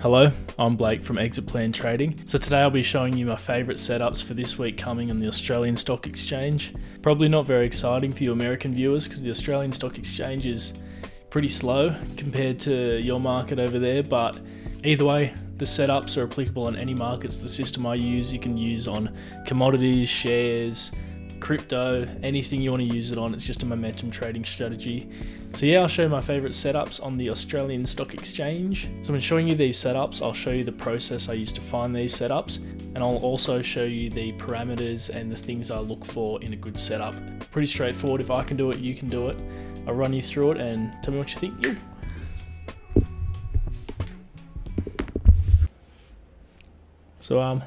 Hello, I'm Blake from Exit Plan Trading. So today I'll be showing you my favourite setups for this week coming on the Australian Stock Exchange. Probably not very exciting for you American viewers because the Australian Stock Exchange is pretty slow compared to your market over there, but either way, the setups are applicable on any markets. The system I use, you can use on commodities, shares, crypto, anything you want to use it on. It's just a momentum trading strategy. So yeah, I'll show you my favorite setups on the Australian Stock Exchange. So I'm showing you these setups. I'll show you the process I use to find these setups, and I'll also show you the parameters and the things I look for in a good setup. Pretty straightforward. If I can do it, you can do it. I'll run you through it and tell me what you think. So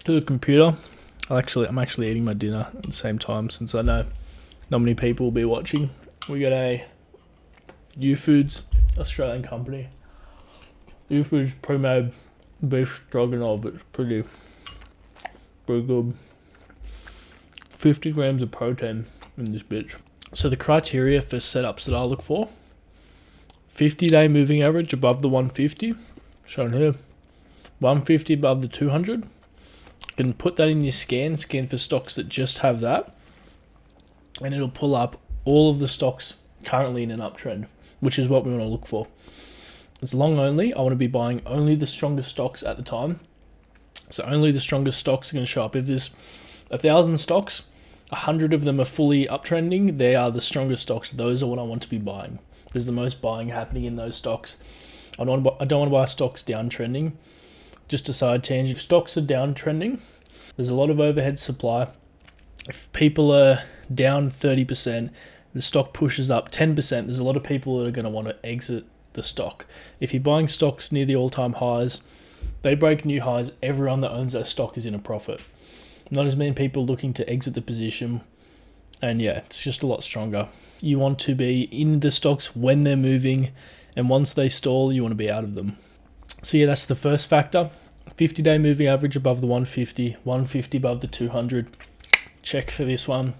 to the computer. I'm actually eating my dinner at the same time since I know not many people will be watching. We got a U-Foods Australian company. U-Foods pre-made beef stroganoff. It's pretty good. 50 grams of protein in this bitch. So the criteria for setups that I look for: 50-day moving average above the 150, shown here. 150 above the 200. You can put that in your scan for stocks that just have that, and it'll pull up all of the stocks currently in an uptrend, which is what we want to look for. It's long only. I want to be buying only the strongest stocks at the time. So only the strongest stocks are going to show up. If there's 1,000 stocks, 100 of them are fully uptrending. They are the strongest stocks. Those are what I want to be buying. There's the most buying happening in those stocks. I don't want to buy stocks downtrending. Just a side tangent, if stocks are downtrending, there's a lot of overhead supply. If people are down 30%, the stock pushes up 10%, there's a lot of people that are going to want to exit the stock. If you're buying stocks near the all-time highs, they break new highs, everyone that owns that stock is in a profit. Not as many people looking to exit the position, and yeah, it's just a lot stronger. You want to be in the stocks when they're moving, and once they stall, you want to be out of them. So yeah, that's the first factor. 50-day moving average above the 150, 150 above the 200. Check for this one.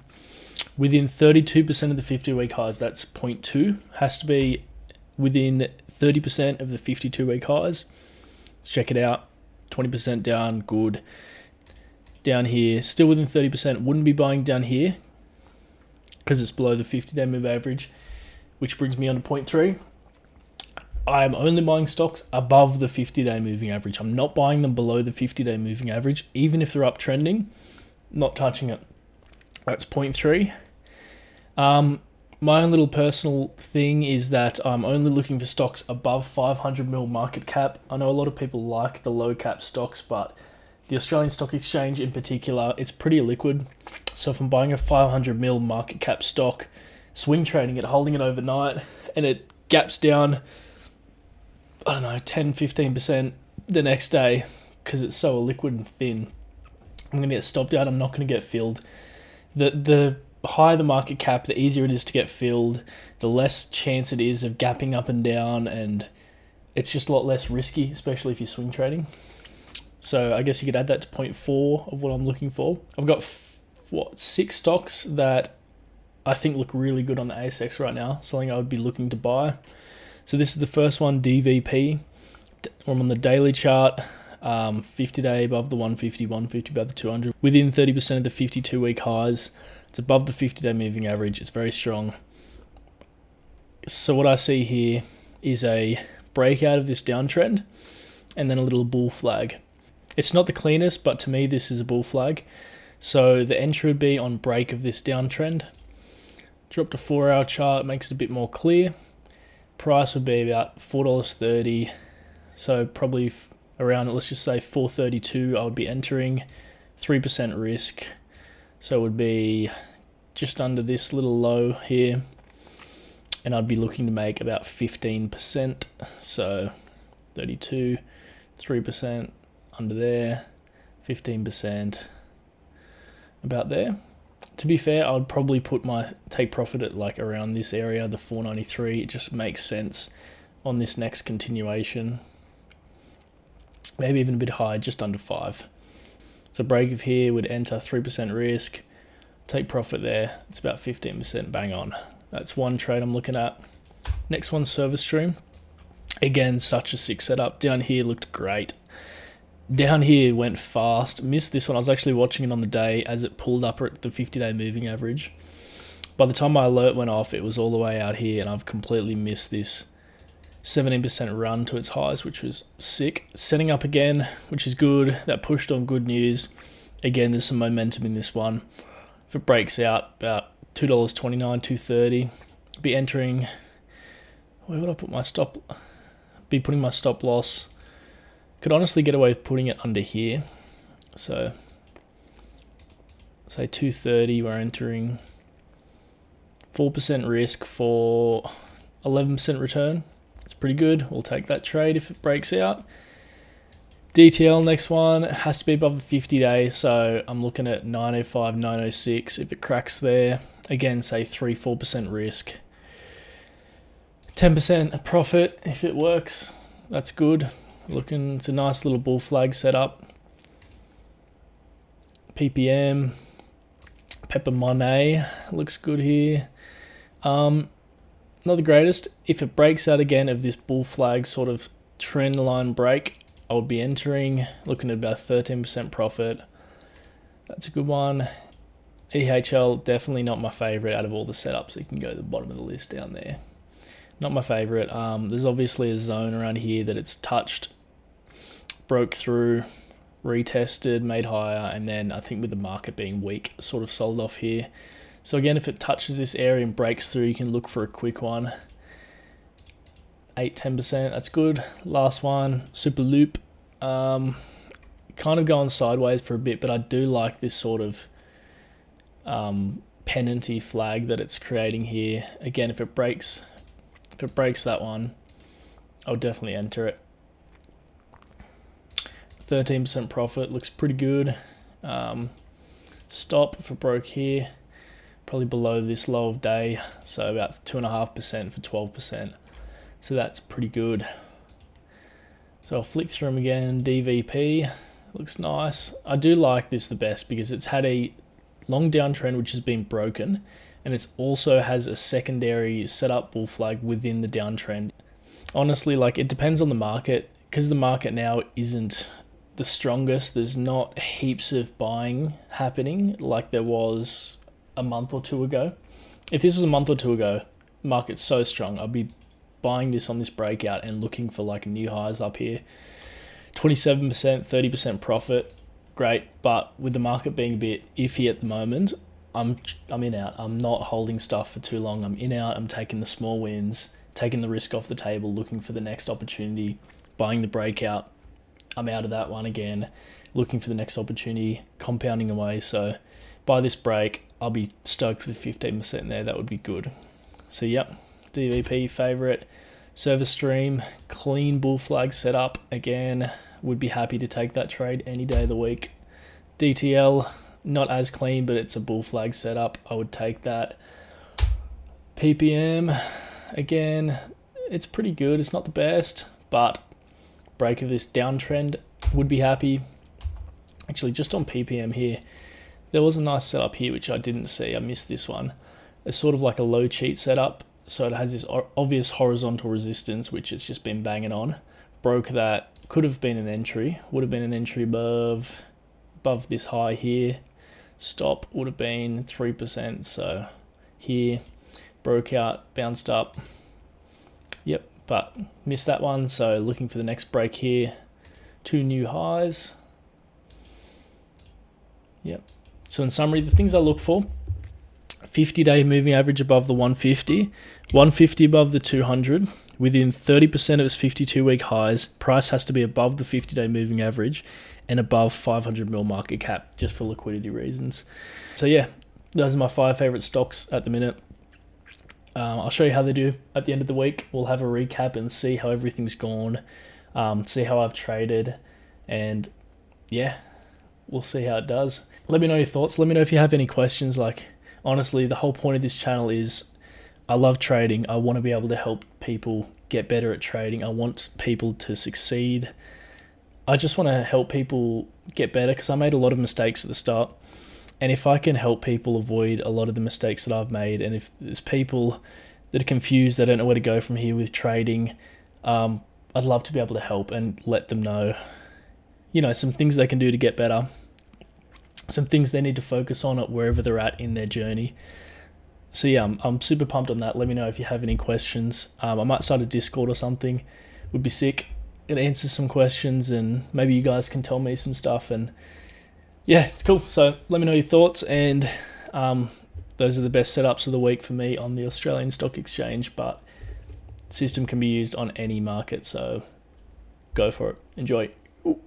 Within 32% of the 50-week highs, that's 0.2. Has to be within 30% of the 52-week highs. Let's check it out. 20% down, good. Down here, still within 30%. Wouldn't be buying down here because it's below the 50-day moving average, which brings me on to 0.3. I am only buying stocks above the 50-day moving average. I'm not buying them below the 50-day moving average, even if they're uptrending. Not touching it. That's 0.3. My own little personal thing is that I'm only looking for stocks above 500 mil market cap. I know a lot of people like the low cap stocks, but the Australian Stock Exchange in particular, it's pretty liquid. So if I'm buying a 500 mil market cap stock, swing trading it, holding it overnight, and it gaps down, I don't know, 10-15% the next day because it's so liquid and thin, I'm going to get stopped out. I'm not going to get filled. The higher the market cap, the easier it is to get filled, the less chance it is of gapping up and down, and it's just a lot less risky, especially if you're swing trading. So I guess you could add that to 0.4 of what I'm looking for. I've got 6 stocks that I think look really good on the ASX right now, something I would be looking to buy. So this is the first one, DVP. I'm on the daily chart, 50-day above the 150, 150 above the 200. Within 30% of the 52-week highs. It's above the 50-day moving average. It's very strong. So what I see here is a breakout of this downtrend and then a little bull flag. It's not the cleanest, but to me this is a bull flag. So the entry would be on break of this downtrend. Drop to 4-hour chart, makes it a bit more clear. Price would be about $4.30, so probably around, let's just say $4.32 I would be entering, 3% risk, so it would be just under this little low here, and I'd be looking to make about 15%, so 32, 3% under there, 15%, about there. To be fair, I would probably put my take profit at like around this area, the 493. It just makes sense on this next continuation. Maybe even a bit higher, just under 5. So break of here would enter 3% risk, take profit there. It's about 15%, bang on. That's one trade I'm looking at. Next one, service stream. Again, such a sick setup. Down here looked great. Down here went fast. Missed this one. I was actually watching it on the day as it pulled up at the 50-day moving average. By the time my alert went off, it was all the way out here, and I've completely missed this 17% run to its highs, which was sick. Setting up again, which is good. That pushed on good news. Again, there's some momentum in this one. If it breaks out, about $2.29, $2.30. Be entering. Where would I put my stop? Be putting my stop loss. Could honestly get away with putting it under here. So, say 2.30, we're entering 4% risk for 11% return. It's pretty good. We'll take that trade if it breaks out. DTL next one has to be above the 50 days, so I'm looking at 905, 906. If it cracks there, again, say 3-4% risk. 10% profit if it works. That's good. It's a nice little bull flag setup. PPM, Pepper Money looks good here. Not the greatest. If it breaks out again of this bull flag sort of trend line break, I would be entering, looking at about 13% profit. That's a good one. EHL, definitely not my favorite out of all the setups. You can go to the bottom of the list down there. Not my favorite. There's obviously a zone around here that it's touched, broke through, retested, made higher, and then I think with the market being weak, sort of sold off here. So again, if it touches this area and breaks through, you can look for a quick one. 8-10%, that's good. Last one, Super Loop. Kind of going sideways for a bit, but I do like this sort of pennanty flag that it's creating here. Again, if it breaks that one, I'll definitely enter it. 13% profit, looks pretty good. Stop if it broke here, probably below this low of day, so about 2.5% for 12%. So that's pretty good. So I'll flick through them again. DVP looks nice. I do like this the best because it's had a long downtrend which has been broken, and it also has a secondary setup bull flag within the downtrend. Honestly, like, it depends on the market, because the market now isn't the strongest. There's not heaps of buying happening like there was a month or two ago. If this was a month or two ago, market's so strong, I'd be buying this on this breakout and looking for like new highs up here. 27%, 30% profit, great. But with the market being a bit iffy at the moment, I'm in out. I'm not holding stuff for too long. I'm in out. I'm taking the small wins, taking the risk off the table, looking for the next opportunity, buying the breakout. I'm out of that one again, looking for the next opportunity, compounding away. So by this break, I'll be stoked with 15% there. That would be good. So yep, DVP favorite. Service stream, clean bull flag setup. Again, would be happy to take that trade any day of the week. DTL, not as clean, but it's a bull flag setup. I would take that. PPM, again, it's pretty good. It's not the best, but break of this downtrend, would be happy. Actually, just on PPM here, there was a nice setup here, which I didn't see. I missed this one. It's sort of like a low cheat setup. So it has this obvious horizontal resistance, which it's just been banging on. Broke that, could have been an entry. Would have been an entry above this high here. Stop would have been 3%. So here, broke out, bounced up. Yep, but missed that one. So looking for the next break here. 2 new highs. Yep. So in summary, the things I look for: 50-day moving average above the 150, 150 above the 200, within 30% of its 52-week highs. Price has to be above the 50-day moving average and above 500 mil market cap, just for liquidity reasons. So yeah, those are my 5 favorite stocks at the minute. I'll show you how they do at the end of the week. We'll have a recap and see how everything's gone, see how I've traded, and yeah, we'll see how it does. Let me know your thoughts. Let me know if you have any questions. Like, honestly, the whole point of this channel is I love trading. I want to be able to help people get better at trading. I want people to succeed. I just want to help people get better because I made a lot of mistakes at the start. And if I can help people avoid a lot of the mistakes that I've made, and if there's people that are confused, they don't know where to go from here with trading, I'd love to be able to help and let them know, some things they can do to get better, some things they need to focus on at wherever they're at in their journey. So yeah, I'm super pumped on that. Let me know if you have any questions. I might start a Discord or something. Would be sick. It answers some questions, and maybe you guys can tell me some stuff. And yeah, it's cool. So let me know your thoughts. And those are the best setups of the week for me on the Australian Stock Exchange. But system can be used on any market, so go for it. Enjoy. Ooh.